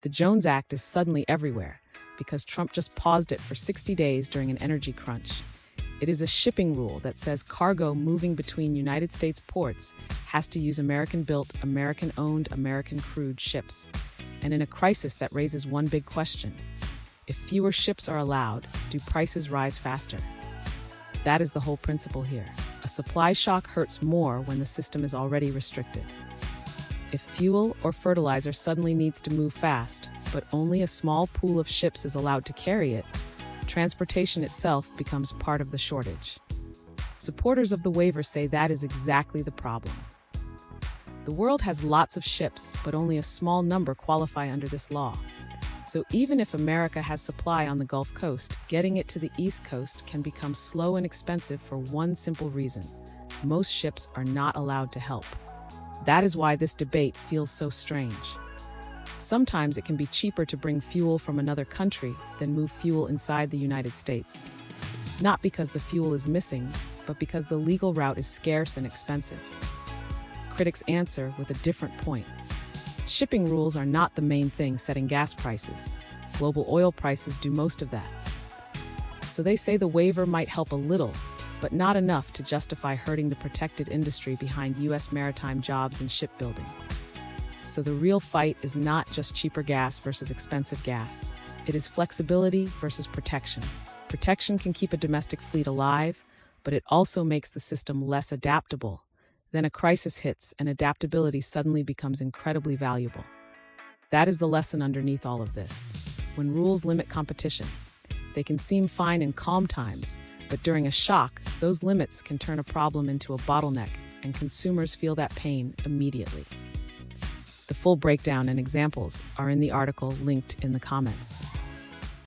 The Jones Act is suddenly everywhere because Trump just paused it for 60 days during an energy crunch. It is a shipping rule that says cargo moving between United States ports has to use American-built, American-owned, American-crewed ships. And in a crisis, that raises one big question. If fewer ships are allowed, do prices rise faster? That is the whole principle here. A supply shock hurts more when the system is already restricted. If fuel or fertilizer suddenly needs to move fast, but only a small pool of ships is allowed to carry it, transportation itself becomes part of the shortage. Supporters of the waiver say that is exactly the problem. The world has lots of ships, but only a small number qualify under this law. So even if America has supply on the Gulf Coast, getting it to the East Coast can become slow and expensive for one simple reason. Most ships are not allowed to help. That is why this debate feels so strange. Sometimes it can be cheaper to bring fuel from another country than move fuel inside the United States. Not because the fuel is missing, but because the legal route is scarce and expensive. Critics answer with a different point. Shipping rules are not the main thing setting gas prices. Global oil prices do most of that. So they say the waiver might help a little, but not enough to justify hurting the protected industry behind U.S. maritime jobs and shipbuilding. So the real fight is not just cheaper gas versus expensive gas. It is flexibility versus protection. Protection can keep a domestic fleet alive, but it also makes the system less adaptable. Then a crisis hits and adaptability suddenly becomes incredibly valuable. That is the lesson underneath all of this. When rules limit competition, they can seem fine in calm times, but during a shock, those limits can turn a problem into a bottleneck, and consumers feel that pain immediately. The full breakdown and examples are in the article linked in the comments.